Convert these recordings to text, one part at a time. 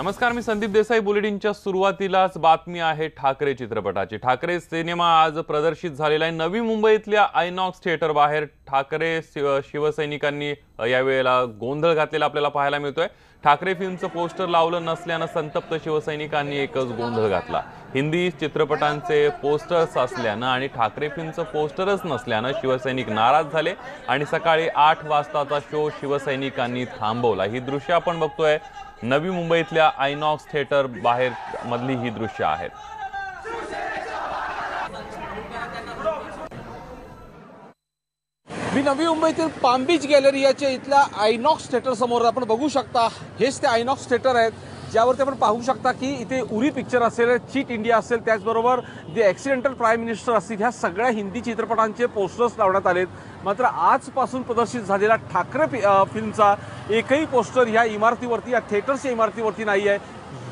नमस्कार, मी संदीप देसाई. बुलेटिनच्या सुरुवातीलाच बातमी आहे ठाकरे चित्रपटाची. ठाकरे सिनेमा आज प्रदर्शित झालेला आहे. नवी मुंबईतल्या आयनॉक्स थिएटर बाहेर ठाकरे शिवसैनिकांनी यावेळेला गोंधळ घातलेला आपल्याला पाहायला मिळतोय. ठाकरे फिल्मचं पोस्टर लावलं नसल्यानं संतप्त शिवसैनिकांनी एकच गोंधळ घातला. हिंदी चित्रपटांचे पोस्टर्स असल्यानं आणि ठाकरे फिल्मचं पोस्टरच नसल्यानं शिवसैनिक नाराज झाले आणि सकाळी 8 वाजताचा शो शिवसैनिकांनी थांबवला. ही दृश्य आपण बघतोय. नवी मुंबईतल्या आयनॉक्स थिएटर बाहेर मधली ही दृश्य आहेत. मी नवी मुंबईतील पाम बीच गॅलरी याच्या इथल्या आयनॉक्स थिएटर समोर आपण बघू शकता. हेच ते आयनॉक्स थिएटर आहेत ज्यावरती आपण पाहू शकता की इथे उरी पिक्चर असेल, चीट इंडिया असेल, त्याचबरोबर द ॲक्सिडेंटल प्राईम मिनिस्टर असतील, ह्या सगळ्या हिंदी चित्रपटांचे पोस्टर्स लावण्यात आलेत. मात्र आजपासून प्रदर्शित झालेला ठाकरे फिल्मचा एकही पोस्टर ह्या इमारतीवरती, या थिएटर्सच्या इमारतीवरती नाही आहे.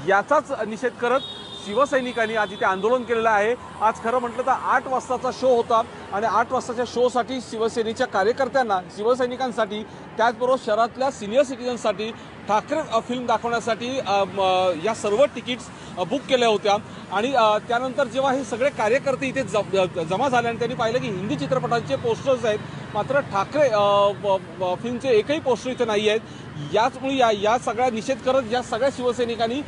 याचाच निषेध करत शिवसैनिकांनी आज इथे आंदोलन केलेलं आहे. आज खरं म्हटलं तर 8 वाजताचा शो होता आणि 8 वाजताच्या शोसाठी शिवसेनेच्या कार्यकर्त्यांना, शिवसैनिकांसाठी, त्याचबरोबर शहरातल्या सिनियर सिटीजनसाठी ठाकरे फिल्म दाखवण्यासाठी या सर्व तिकीट्स बुक केल्या होत्या. आणि त्यानंतर जेव्हा हे सगळे कार्यकर्ते इथे जमा झाले आणि त्यांनी पाहिलं की हिंदी चित्रपटांचे पोस्टर्स आहेत, मात्र ठाकरे फिल्मचे एकही पोस्टर इथे नाही आहेत. याचमुळे या सगळ्या निषेध करत या सगळ्या शिवसैनिकांनी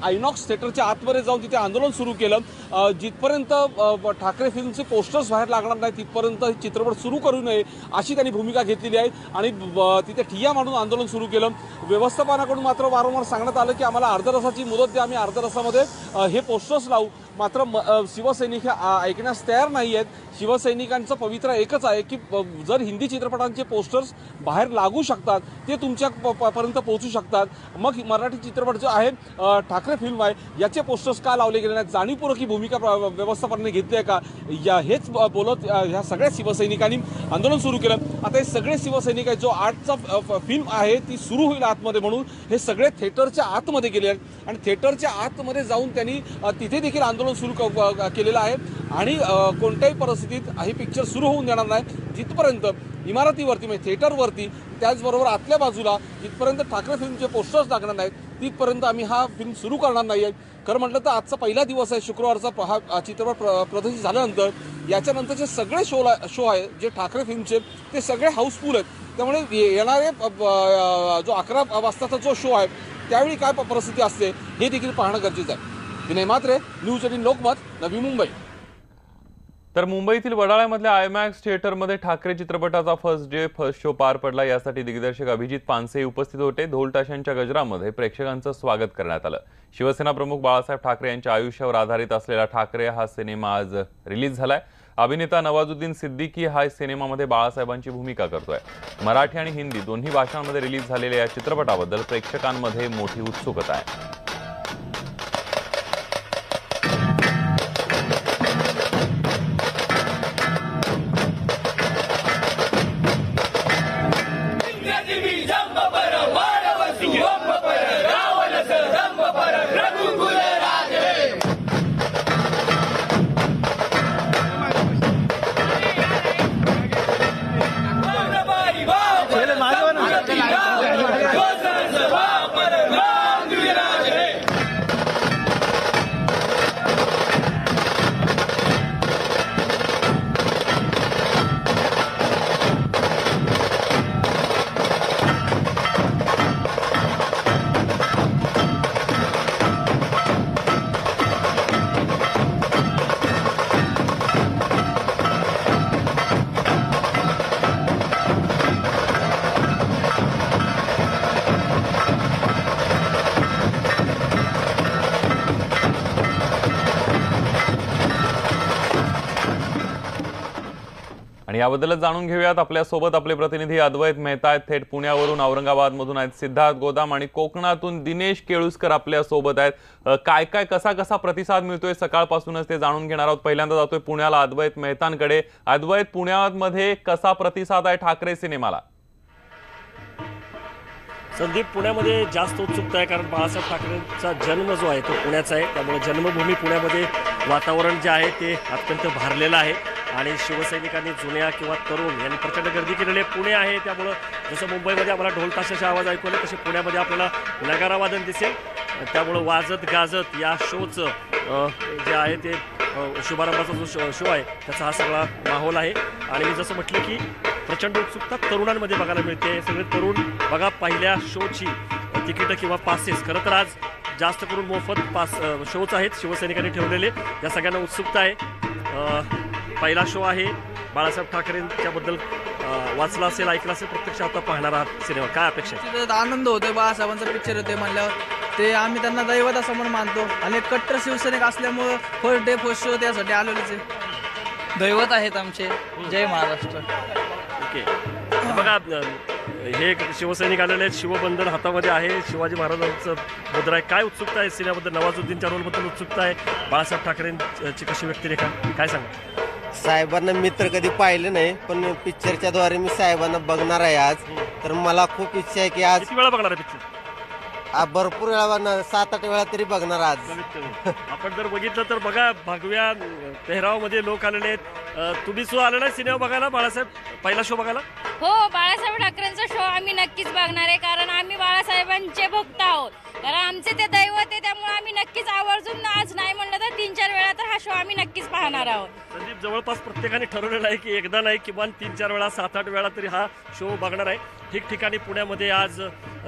आयनॉक्स थिएटरच्या आतमध्ये जाऊन तिथे आंदोलन सुरू केलं. जिथपर्यंत ठाकरे फिल्मचे पोस्टर्स बाहेर लागणार नाही तिथपर्यंत चित्रपट सुरू करू नये अशी त्यांनी भूमिका घेतलेली आहे आणि तिथे ठिय्या मांडून आंदोलन सुरू केलं. व्यवस्थापनाकडून मात्र वारंवार सांगण्यात आलं की आम्हाला अर्ध्या तासाची मुदत द्या, आम्ही अर्ध्या तासामध्ये हे पोस्टर्स लावू. मात्र शिवसैनिक ऐकण्यास तयार नाही आहेत. शिवसैनिकांचं पवित्र एकच आहे की जर हिंदी चित्रपटांचे पोस्टर्स बाहेर लागू शकतात, ते तुमच्या पर्यंत पोहोचू शकतात, मग मराठी चित्रपट जो आहे ठाकरे फिल्म आहे याचे पोस्टर्स का लावले गेले नाहीत, जाणीवपूर्वक ही भूमिका व्यवस्थापनाने घेतली आहे का, हेच बोलत ह्या सगळ्या शिवसैनिकांनी आंदोलन सुरू केलं. आता हे सगळे शिवसैनिक आहेत, जो 8चा फिल्म आहे ती सुरू होईल आतमध्ये म्हणून हे सगळे थिएटरच्या आतमध्ये गेले आहेत आणि थिएटरच्या आतमध्ये जाऊन त्यांनी तिथे देखील आंदोलन सुरू केलेलं आहे आणि कोणत्याही परिस्थितीत हे पिक्चर सुरू होऊन देणार नाही जिथपर्यंत इमारतीवरती, म्हणजे थिएटरवरती, त्याचबरोबर आतल्या बाजूला जिथपर्यंत ठाकरे फिल्मचे पोस्टर्स लागणार नाहीत तिथपर्यंत आम्ही हा फिल्म सुरू करणार नाही आहे. खरं म्हटलं तर आजचा पहिला दिवस आहे, शुक्रवारचा हा चित्रपट प्रदर्शित झाल्यानंतर याच्यानंतरचे सगळे शो आहे जे ठाकरे फिल्मचे ते सगळे हाऊसफुल आहेत. त्यामुळे येणारे जो 11 वाजताचा जो शो आहे त्यावेळी काय परिस्थिती असते हे देखील पाहणं गरजेचं आहे. विनय मात्रे, न्यूज 18 लोकमत, नवी मुंबई. तर मुंबईतील वडाळ्यामधल्या आयमॅक्स थिएटरमध्ये ठाकरे चित्रपटाचा फर्स्ट शो पार पडला. यासाठी दिग्दर्शक अभिजित पानसे उपस्थित होते. ढोल ताशांच्या गजरामध्ये प्रेक्षकांचं स्वागत करण्यात आलं. शिवसेना प्रमुख बाळासाहेब ठाकरे यांच्या आयुष्यावर आधारित असलेला ठाकरे हा सिनेमा आज रिलीज झालाय. अभिनेता नवाजुद्दीन सिद्दीकी हा सिनेमामध्ये बाळासाहेबांची भूमिका करतोय. मराठी आणि हिंदी दोन्ही भाषांमध्ये रिलीज झालेल्या या चित्रपटाबद्दल प्रेक्षकांमध्ये मोठी उत्सुकता आहे. आणि याबद्दलच जाणून घेऊयात. आपल्या सोबत आपले प्रतिनिधी अद्वैत मेहता आहेत. थेट पुण्यावरून, औरंगाबाद मधून आहेत सिद्धार्थ गोदाम आणि कोकणातून दिनेश केळुसकर आपल्या सोबत आहेत. काय कसा प्रतिसाद मिळतोय सकाळपासूनच ते जाणून घेणार आहोत. पहिल्यांदा जातोय पुण्याला अद्वैत मेहतांकडे. अद्वैत, पुण्यामध्ये कसा प्रतिसाद आहे ठाकरे सिनेमाला? संदीप, पुण्यामध्ये जास्त उत्सुकता आहे कारण बाळासाहेब ठाकरेंचा जन्म जो आहे तो पुण्याचा आहे. त्यामुळे जन्मभूमी पुण्यामध्ये वातावरण जे आहे ते अत्यंत भारलेलं आहे आणि शिवसैनिकांनी जुन्या किंवा तरुण यांनी प्रचंड गर्दी केलेली आहे. पुणे आहे त्यामुळं जसं मुंबईमध्ये आम्हाला ढोल ताशाचे आवाज ऐकू आले तसे पुण्यामध्ये आपल्याला नगारा वादन दिसेल. त्यामुळं वाजत गाजत या शोचं जे आहे ते शुभारंभाचा जो शो आहे त्याचा हा सगळा माहोल आहे. आणि मी जसं म्हटलं की प्रचंड उत्सुकता तरुणांमध्ये बघायला मिळते. सगळे तरुण बघा पहिल्या शोची तिकीटं किंवा पासेस, खरं तर आज जास्त करून मोफत शोच आहेत शिवसैनिकांनी ठेवलेले. या सगळ्यांना उत्सुकता आहे. पहिला शो आहे. बाळासाहेब ठाकरेंच्याबद्दल वाचला असेल, ऐकलं असेल, प्रत्यक्ष आता पाहणारा सिनेमा, काय अपेक्षा आहे? आनंद होतोय. बाळासाहेबांचा पिक्चर होते म्हणल्यावर ते आम्ही त्यांना दैवत असं म्हणून मानतो आणि कट्टर शिवसैनिक असल्यामुळं फर्स्ट डे फर्स्ट शो त्यासाठी आलेलेच आहे. दैवत आहेत आमचे. जय महाराष्ट्र. ओके, बघा हे शिवसैनिक आलेले आहेत. शिवबंधन हातामध्ये आहे. शिवाजी महाराजांचं मुद्रा आहे. काय उत्सुकता आहे सिनेमाबद्दल? नवाजुद्दीनच्या रोलबद्दल उत्सुकता आहे. बाळासाहेब ठाकरेंची कशी व्यक्तिरेखा, काय सांगा? साहेबांना मी तर कधी पाहिलं नाही, पण पिक्चरच्या द्वारे मी साहेबांना बघणार आहे आज. तर मला खूप इच्छा आहे की आज किती वेळा बघणार आहे पिक्चर? भरपूर वेळा बघणार, 7-8 वेळा तरी बघणार आज. आपण जर बघितलं तर बघा भगव्या पेहरावमध्ये लोक आलेले आहेत. तुम्ही सुद्धा आलेला आहे सिनेमा बघायला, बाळासाहेब पहिला शो बघायला? हो, बाळासाहेब ठाकरेंचा शो आम्ही नक्कीच बघणार आहे, कारण आम्ही बाळासाहेबांचे भक्त आहोत. कारण आमचे ते दैवत आहे, त्यामुळे आम्ही नक्कीच आवर्जून, आज नाही म्हणलं तर 3-4 वेळा तर हा शो आम्ही नक्कीच पाहणार आहोत. संदीप, जवळपास प्रत्येकाने ठरवलेलं आहे की एकदा नाही किमान 3-4 वेळा, 7-8 वेळा तरी हा शो बघणार आहे. ठिकठिकाणी पुण्यामध्ये आज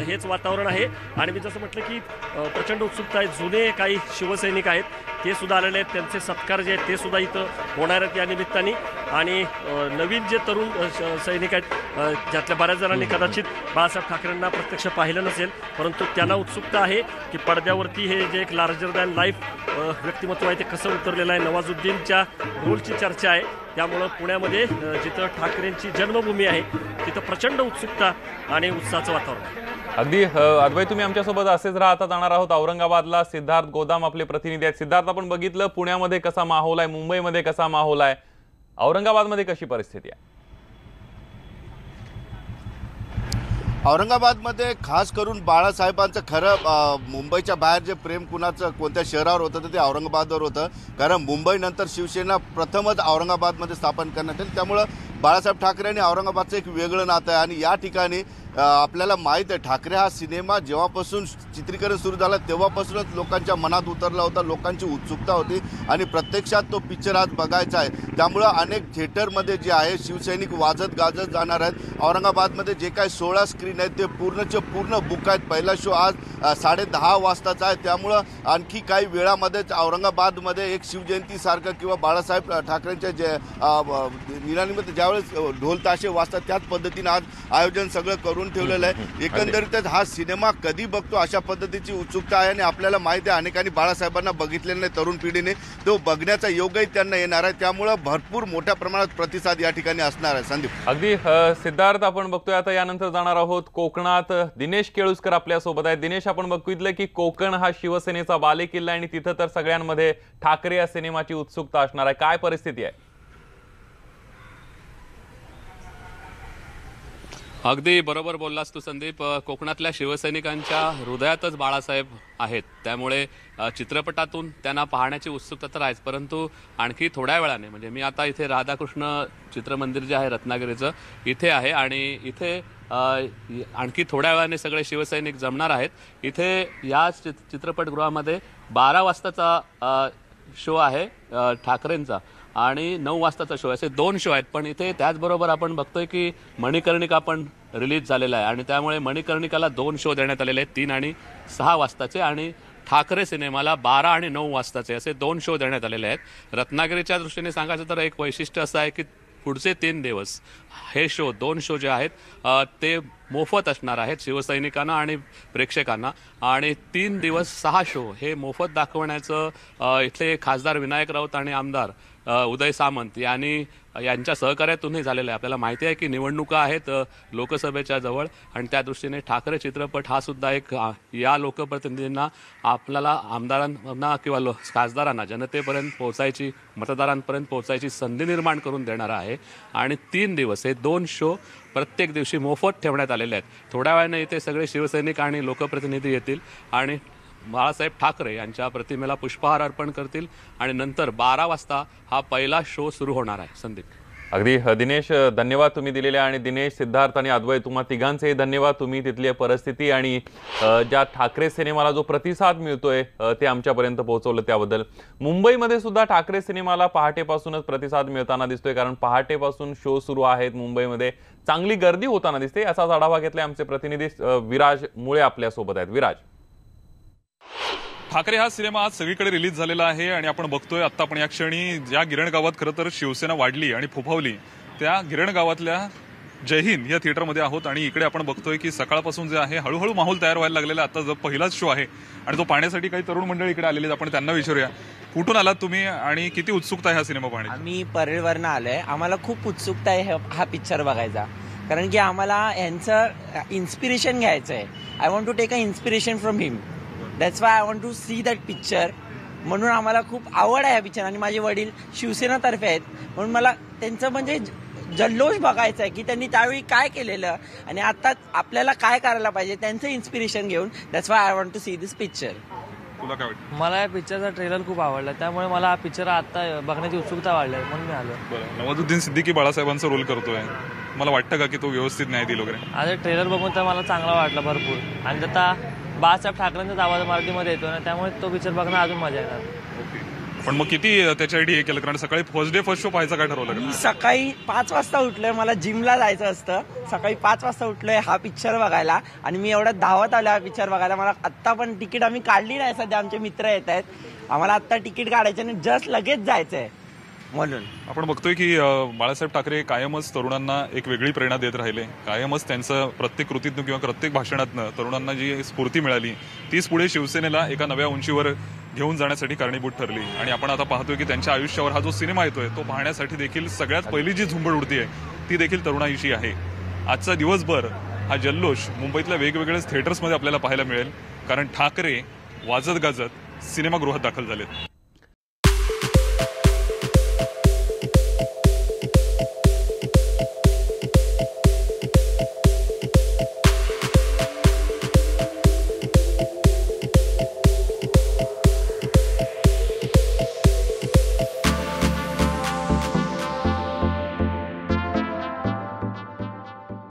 हेच वातावरण आहे. आणि मी जसं म्हटलं की प्रचंड उत्सुकता आहे. जुने काही शिवसैनिक आहेत ते सुद्धा आलेले आहेत. त्यांचे सत्कार जे आहेत ते सुद्धा इथं होणार आहेत या निमित्ताने. आणि नवीन जे तरुण सैनिक आहेत ज्यातल्या बऱ्याच जणांनी कदाचित बाळासाहेब ठाकरेंना प्रत्यक्ष पाहिलं नसेल, परंतु त्यांना उत्सुकता आहे की पडद्यावरती हे जे एक लार्जर दॅन लाईफ व्यक्तिमत्व आहे ते कसं उतरलेलं आहे. नवाजुद्दीनच्या रोलची चर्चा आहे. त्यामुळं पुण्यामध्ये जिथं ठाकरेंची जन्मभूमी आहे तिथं प्रचंड उत्सुकता आणि उत्साहाचं वातावरण आहे. अगदी अद्वैत, तुम्ही आमच्यासोबत असेच राहा. आता जाणार आहोत औरंगाबादला. सिद्धार्थ गोदाम आपले प्रतिनिधी आहेत. सिद्धार्थ, आपण बघितलं पुण्यामध्ये कसा माहोल आहे, मुंबईमध्ये कसा माहोल आहे, औरंगाबादमध्ये कशी परिस्थिती आहे? औरंगाबादमध्ये खास करून बाळासाहेबांचं खरं मुंबईच्या बाहेर जे प्रेम कुणाचं कोणत्या शहरावर होतं तर ते औरंगाबादवर होतं. कारण मुंबईनंतर शिवसेना प्रथमच औरंगाबादमध्ये स्थापन करण्यात आली. त्यामुळं बाळासाहेब ठाकरे आणि औरंगाबादचं एक वेगळं नातं आहे. आणि या ठिकाणी आपल्याला माहीत आहे, ठाकरे हा सिनेमा जेव्हापासून चित्रीकरण सुरू झालं तेव्हापासूनच लोकांच्या मनात उतरला होता. लोकांची उत्सुकता होती आणि प्रत्यक्षात तो पिक्चर आज बघायचा आहे. त्यामुळं अनेक थिएटरमध्ये जे आहे शिवसैनिक वाजत गाजत जाणार आहेत. औरंगाबादमध्ये जे काही 16 स्क्रीन आहेत ते पूर्णचे पूर्ण बुक आहेत. पहिला शो आज 10:30 वाजताचा आहे. त्यामुळं आणखी काही वेळामध्येच औरंगाबादमध्ये एक शिवजयंतीसारखं किंवा बाळासाहेब ठाकरेंच्या जे निराणीमध्ये ज्यावेळेस ढोल ताशे वाजतात त्याच पद्धतीने आज आयोजन सगळं करून ठेवलेलं आहे. एकंदरीतच हा सिनेमा कधी बघतो अशा पद्धतीची उत्सुकता आहे. आणि आपल्याला माहिती आहे अनेकांनी बाळासाहेबांना बघितलेलं नाही तरुण पिढीने, तो बघण्याचा योगही त्यांना येणार आहे. त्यामुळं भरपूर मोठ्या प्रमाणात प्रतिसाद या ठिकाणी असणार आहे. संदीप, अगदी सिद्धार्थ, आपण बघतोय आता यानंतर जाणार आहोत कोकणात. दिनेश केळुसकर आपल्या सोबत आहे. दिनेश, आपण बघितलं की कोकण हा शिवसेनेचा बालेकिल्ला आणि तिथं तर सगळ्यांमध्ये ठाकरे या सिनेमाची उत्सुकता असणार आहे. काय परिस्थिती आहे? अगदी बरोबर बोललास तू संदीप. कोकणातल्या शिवसैनिकांच्या हृदयातच बाळासाहेब आहेत. त्यामुळे चित्रपटातून त्यांना पाहण्याची उत्सुकता तर आहेच, परंतु आणखी थोड्या वेळाने, म्हणजे मी आता इथे राधाकृष्ण चित्रमंदिर जे आहे रत्नागिरीचं इथे आहे आणि इथे आणखी थोड्या वेळाने सगळे शिवसैनिक जमणार आहेत. इथे या चित्रपटगृहामध्ये 12 वाजताचा शो आहे ठाकरेंचा आणि 9 वाजताचा शो, असे 2 शो आहेत. पण इथे त्याचबरोबर आपण बघतोय की मणिकर्णिका पण रिलीज झालेला आहे आणि त्यामुळे मणिकर्णिकाला 2 शो देण्यात आलेले आहेत, 3 आणि 6 वाजताचे, आणि ठाकरे सिनेमाला 12 आणि 9 वाजताचे असे 2 शो देण्यात आलेले आहेत. रत्नागिरीच्या दृष्टीने सांगायचं तर एक वैशिष्ट्य असं आहे की पुढचे 3 दिवस हे 2 शो जे आहेत ते मोफत असणार आहेत शिवसैनिकांना आणि प्रेक्षकांना. आणि 3 दिवस 6 शो हे मोफत दाखवण्याचं इथले खासदार विनायक राऊत आणि आमदार उदय सामंत यांच्या सहकार्यातूनही झालेलं आहे. आपल्याला माहिती आहे की निवडणुका आहेत लोकसभेच्या जवळ आणि त्या दृष्टीने ठाकरे चित्रपट हा सुद्धा एक या लोकप्रतिनिधींना, आपल्याला आमदारांना किंवा खासदारांना जनतेपर्यंत पोहोचायची, मतदारांपर्यंत पोहोचायची संधी निर्माण करून देणारा आहे. आणि 3 दिवस हे 2 शो प्रत्येक दिवशी मोफत ठेवण्यात आलेले आहेत. थोड्या वेळाने इथे सगळे शिवसैनिक आणि लोकप्रतिनिधी येतील आणि बाळासाहेब ठाकरे यांच्या प्रतिमेला पुष्पहार अर्पण करतील आणि नंतर 12 वाजता हा पहिला शो सुरू होणार आहे. संदीप, अगदी दिनेश, धन्यवाद तुम्ही दिलेल्या, आणि दिनेश, सिद्धार्थ आणि अद्वय, तुम्हा तिघांचेही धन्यवाद. तुम्ही तिथली परिस्थिती आणि ज्या ठाकरे सिनेमाला जो प्रतिसाद मिळतोय ते आमच्यापर्यंत पोहोचवलं त्याबद्दल. मुंबईमध्ये सुद्धा ठाकरे सिनेमाला पहाटेपासूनच प्रतिसाद मिळताना दिसतोय, कारण पहाटेपासून शो सुरू आहेत. मुंबईमध्ये चांगली गर्दी होताना दिसते. असाच आढावा घेतलाय आमचे प्रतिनिधी विराज मुळे आपल्यासोबत आहेत. विराज, ठाकरे हा सिनेमा आज सगळीकडे रिलीज झालेला आहे आणि आपण बघतोय आता आपण या क्षणी ज्या गिरण गावात खरं तर शिवसेना वाढली आणि फुफावली त्या गिरण गावातल्या जय हिंद या थिएटरमध्ये आहोत. आणि इकडे आपण बघतोय की सकाळपासून जे आहे हळूहळू माहोल तयार व्हायला लागलेला. आता जो पहिलाच शो आहे आणि तो पाहण्यासाठी काही तरुण मंडळी इकडे आलेले आहेत. आपण त्यांना विचारूया, कुठून आलात तुम्ही आणि किती उत्सुकता आहे हा सिनेमा पाहण्याची? आम्ही परेलवरनं आलोय. आम्हाला खूप उत्सुकता आहे हा पिक्चर बघायचा, कारण की आम्हाला यांचं इन्स्पिरेशन घ्यायचं आहे. I want to take a inspiration from him. That's why I want to see that picture. म्हणून आम्हाला खूप आवड आहे या पिक्चर. आणि माझे वडील शिवसेनातर्फे आहेत, म्हणून मला त्यांचं म्हणजे जल्लोष बघायचं आहे की त्यांनी त्यावेळी काय केलेलं आणि आता आपल्याला काय करायला पाहिजे, त्यांचं इन्स्पिरेशन घेऊन. That's why I want to see this picture. तुला काय वाटतं? मला या पिक्चरचा ट्रेलर खूप आवडला, त्यामुळे मला हा पिक्चर आता बघण्याची उत्सुकता वाढली म्हणून मी आलो. बरं, नवाजुद्दीन सिद्दीकी बाळासाहेबांचा रोल करतोय, मला वाटतं का की तो व्यवस्थित न्याय दिला वगैरे? आता ट्रेलर बघून तर मला चांगला वाटला भरपूर. आणि आता बाळासाहेब ठाकरेंचाच आवाज मराठीमध्ये येतो ना, त्यामुळे तो पिक्चर बघणं अजून मजा येणार. पण मग किती त्याच्यासाठी हे केलं? कारण सकाळी फर्स्ट शो पाहायचा काय ठरवलं? मी सकाळी 5 वाजता उठलोय, मला जिमला जायचं असतं. सकाळी 5 वाजता उठलोय हा पिक्चर बघायला आणि मी एवढ्या धावत आलो हा पिक्चर बघायला. मला आत्ता पण तिकीट आम्ही काढली नाही, सध्या आमचे मित्र येत आहेत. आम्हाला आत्ता तिकीट काढायचं आणि जस्ट लगेच जायचंय. म्हणून आपण बघतोय की बाळासाहेब ठाकरे कायमच तरुणांना एक वेगळी प्रेरणा देत राहिले. कायमच त्यांचं प्रत्येक कृतीतनं किंवा प्रत्येक भाषणातनं तरुणांना जी स्फूर्ती मिळाली तीच पुढे शिवसेनेला एका नव्या उंचीवर घेऊन जाण्यासाठी कारणीभूत ठरली. आणि आपण आता पाहतोय की त्यांच्या आयुष्यावर हा जो सिनेमा येतोय तो पाहण्यासाठी देखील सगळ्यात पहिली जी झुंबड उडतीये ती देखील तरुणाईची आहे. आजचा दिवसभर हा जल्लोष मुंबईतल्या वेगवेगळ्या थिएटर्समध्ये आपल्याला पाहायला मिळेल, कारण ठाकरे वाजत गाजत सिनेमागृहात दाखल झालेत.